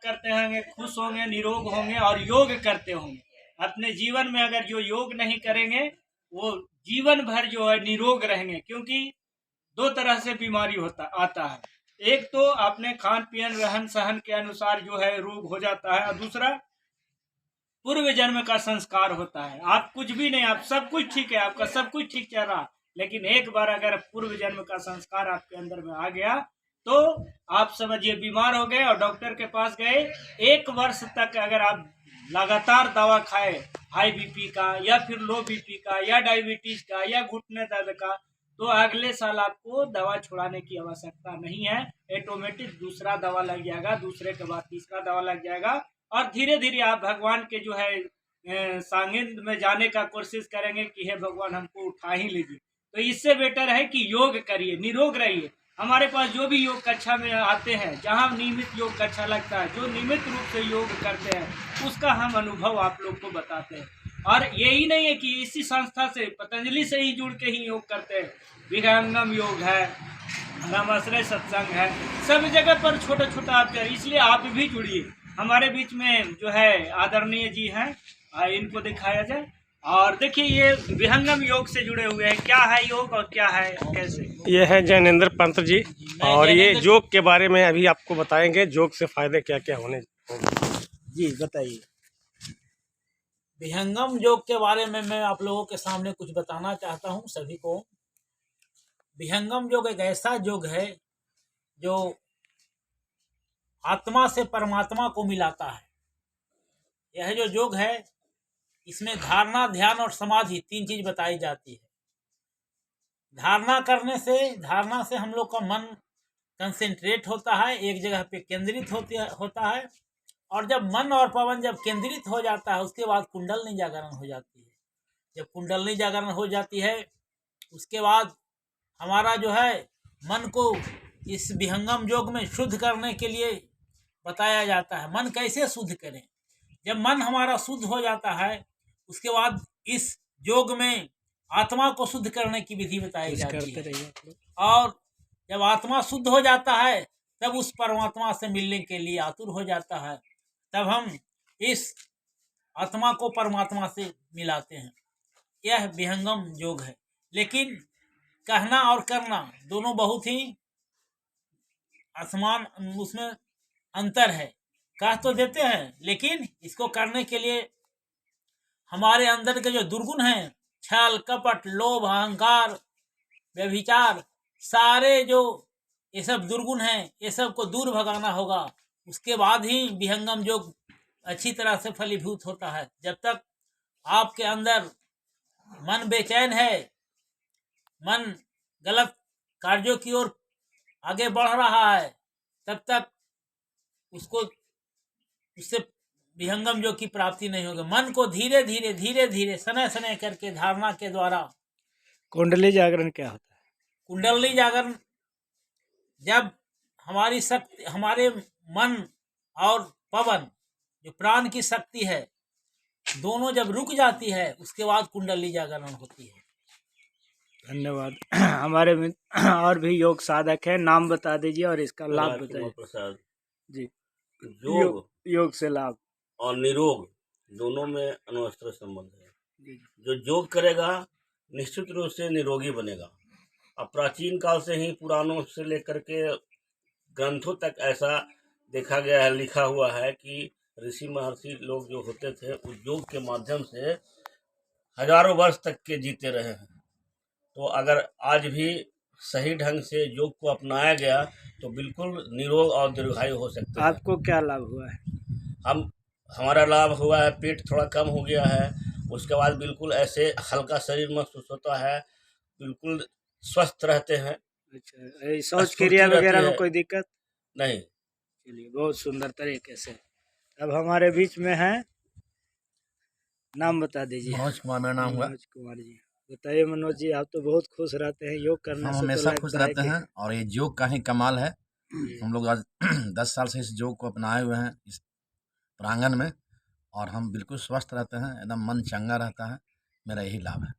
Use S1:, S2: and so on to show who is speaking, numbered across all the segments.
S1: करते होंगे, खुश होंगे, निरोग होंगे और योग करते होंगे। अपने जीवन में अगर जो योग नहीं करेंगे वो जीवन भर जो है निरोग रहेंगे, क्योंकि दो तरह से बीमारी आता है। एक तो अपने खान पीन रहन सहन के अनुसार जो है रोग हो जाता है, और दूसरा पूर्व जन्म का संस्कार होता है। आप कुछ भी नहीं, आप सब कुछ ठीक है, आपका सब कुछ ठीक चल रहा, लेकिन एक बार अगर पूर्व जन्म का संस्कार आपके अंदर में आ गया तो आप समझिए बीमार हो गए और डॉक्टर के पास गए। 1 वर्ष तक अगर आप लगातार दवा खाए, हाई बीपी का या फिर लो बीपी का या डायबिटीज का या घुटने दर्द का, तो अगले साल आपको दवा छुड़ाने की आवश्यकता नहीं है। ऑटोमेटिक दूसरा दवा लग जाएगा, दूसरे के बाद तीसरा दवा लग जाएगा, और धीरे धीरे आप भगवान के जो है सानिध्य में जाने का कोशिश करेंगे कि हे भगवान हमको उठा ही लीजिए। तो इससे बेटर है कि योग करिए, निरोग रहिए। हमारे पास जो भी योग कक्षा में आते हैं, जहाँ नियमित योग कक्षा लगता है, जो नियमित रूप से योग करते हैं, उसका हम अनुभव आप लोग को बताते हैं। और यही नहीं है कि इसी संस्था से, पतंजलि से ही जुड़ के ही योग करते हैं। विहंगम योग है, रामाश्रय सत्संग है, सब जगह पर छोटा छोटा आप करिए। इसलिए आप भी जुड़िए। हमारे बीच में जो है आदरणीय जी हैं, इनको दिखाया जाए। और देखिए ये विहंगम योग से जुड़े हुए हैं। क्या है योग और क्या है कैसे?
S2: ये है जैनेंद्र पंत जी, और ये योग के बारे में अभी आपको बताएंगे, योग से फायदे क्या क्या होने
S1: जी बताइए।
S3: विहंगम योग के बारे में मैं आप लोगों के सामने कुछ बताना चाहता हूं सभी को। विहंगम योग एक ऐसा योग है जो आत्मा से परमात्मा को मिलाता है। यह जो योग है इसमें धारणा, ध्यान और समाधि 3 चीज बताई जाती है। धारणा से हम लोग का मन कंसंट्रेट होता है, एक जगह पे केंद्रित होता है, और जब मन और पवन जब केंद्रित हो जाता है उसके बाद कुंडलनी जागरण हो जाती है। जब कुंडलनी जागरण हो जाती है उसके बाद हमारा जो है मन को इस विहंगम योग में शुद्ध करने के लिए बताया जाता है। मन कैसे शुद्ध करें? जब मन हमारा शुद्ध हो जाता है उसके बाद इस योग में आत्मा को शुद्ध करने की विधि बताई जाती है। और जब आत्मा शुद्ध हो जाता है तब उस परमात्मा से मिलने के लिए आतुर हो जाता है। तब हम इस आत्मा को परमात्मा से मिलाते हैं। यह विहंगम योग है। लेकिन कहना और करना दोनों बहुत ही आसमान, उसमें अंतर है। कह तो देते हैं लेकिन इसको करने के लिए हमारे अंदर के जो दुर्गुण हैं, छल कपट लोभ अहंकार व्यभिचार, सारे जो ये सब दुर्गुण हैं, ये सब को दूर भगाना होगा। उसके बाद ही विहंगम योग अच्छी तरह से फलीभूत होता है। जब तक आपके अंदर मन बेचैन है, मन गलत कार्यों की ओर आगे बढ़ रहा है, तब तक उससे विहंगम योग की प्राप्ति नहीं होगी। मन को धीरे धीरे सनय सनय करके धारणा के द्वारा।
S1: कुंडली जागरण क्या होता है?
S3: कुंडली जागरण जब हमारी शक्ति, हमारे मन और पवन जो प्राण की शक्ति है, दोनों जब रुक जाती है उसके बाद कुंडली जागरण होती है।
S1: धन्यवाद। हमारे में और भी योग साधक है, नाम बता दीजिए और इसका लाभ बताइए।
S4: प्रसाद
S1: जी।
S4: योग
S1: से लाभ
S4: और निरोग दोनों में अनवस्त्र संबंध है। जो योग करेगा निश्चित रूप से निरोगी बनेगा। अब प्राचीन काल से ही, पुराणों से लेकर के ग्रंथों तक ऐसा देखा गया है, लिखा हुआ है कि ऋषि महर्षि लोग जो होते थे उस योग के माध्यम से हजारों वर्ष तक के जीते रहे हैं। तो अगर आज भी सही ढंग से योग को अपनाया गया तो बिल्कुल निरोग और दीर्घायु हो सकते हैं।
S1: आपको क्या लाभ हुआ है?
S4: हमारा लाभ हुआ है, पेट थोड़ा कम हो गया है। उसके बाद बिल्कुल ऐसे हल्का शरीर महसूस होता है, बिल्कुल स्वस्थ रहते हैं।
S1: अच्छा, शौच क्रिया वगैरह में कोई दिक्कत
S4: नहीं?
S1: चलिए, बहुत सुंदर तरीके से। अब हमारे बीच में है, नाम बता दीजिए।
S5: मनोज कुमार मेरा नाम हुआ।
S1: मनोज कुमार जी, बताइए। मनोज जी, आप तो बहुत खुश रहते हैं योग करने से।
S5: हम हमेशा खुश रहते हैं और ये योग का ही कमाल है। हम लोग आज 10 साल से इस योग को अपनाए हुए हैं इस प्रांगण में, और हम बिल्कुल स्वस्थ रहते हैं, एकदम मन चंगा रहता है। मेरा यही लाभ है।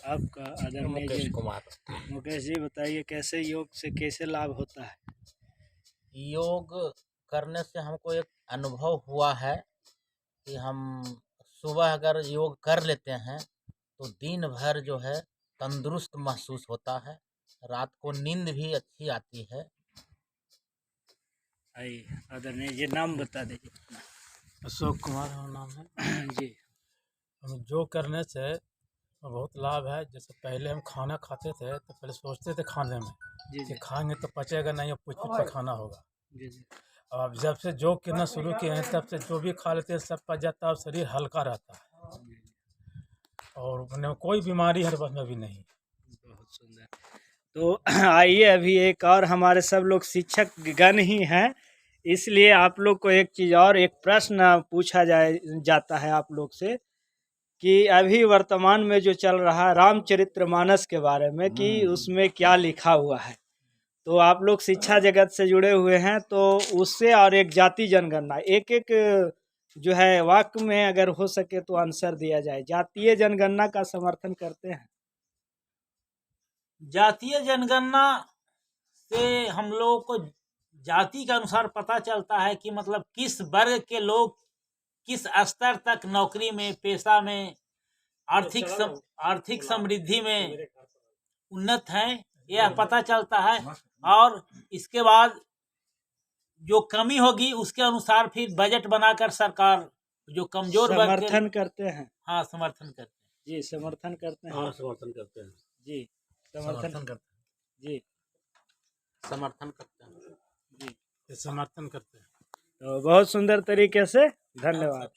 S1: आपका आदरणीय
S2: मुकेश कुमार।
S1: मुकेश जी, बताइए कैसे योग से कैसे लाभ होता है?
S6: योग
S3: करने से हमको एक अनुभव हुआ है कि हम सुबह अगर योग कर लेते हैं तो दिन भर जो है तंदुरुस्त महसूस होता है, रात को नींद भी अच्छी आती है।
S1: आइए आदरणीय जी, नाम बता दीजिए।
S6: अशोक कुमार हमारा नाम है
S1: जी
S6: हम योग करने से बहुत लाभ है। जैसे पहले हम खाना खाते थे तो पहले सोचते थे खाने में
S1: जी
S6: कि खाएंगे तो पचेगा नहीं और कुछ कुछ खाना होगा।
S1: जी जी
S6: अब जब से योग करना शुरू किए हैं तब से जो भी खा लेते हैं सब पच जाता है और शरीर हल्का रहता है और उन्हें कोई बीमारी हर वक्त में भी नहीं।
S1: बहुत सुंदर। तो आइए, अभी एक और हमारे सब लोग शिक्षक गण ही हैं, इसलिए आप लोग को एक चीज़ और एक प्रश्न पूछा जाता है आप लोग से कि अभी वर्तमान में जो चल रहा है रामचरितमानस के बारे में कि उसमें क्या लिखा हुआ है। तो आप लोग शिक्षा जगत से जुड़े हुए हैं तो उससे और एक जाति जनगणना, एक एक जो है वाक्य में अगर हो सके तो आंसर दिया जाए। जातीय जनगणना का समर्थन करते हैं?
S3: जातीय जनगणना से हम लोगों को जाति के अनुसार पता चलता है कि मतलब किस वर्ग के लोग किस स्तर तक नौकरी में, पेशा में, आर्थिक समृद्धि में उन्नत हैं, यह पता चलता है। और इसके बाद जो कमी होगी उसके अनुसार फिर बजट बनाकर सरकार जो कमजोर वर्ग के
S1: समर्थन करते हैं?
S3: हाँ समर्थन करते हैं।
S1: जी समर्थन करते हैं।
S4: हाँ समर्थन करते हैं।
S1: जी समर्थन
S6: करते
S1: जी
S3: समर्थन करते हैं।
S1: जी।
S6: हैं, समर्थन करते हैं।
S1: तो बहुत सुंदर तरीके से धन्यवाद।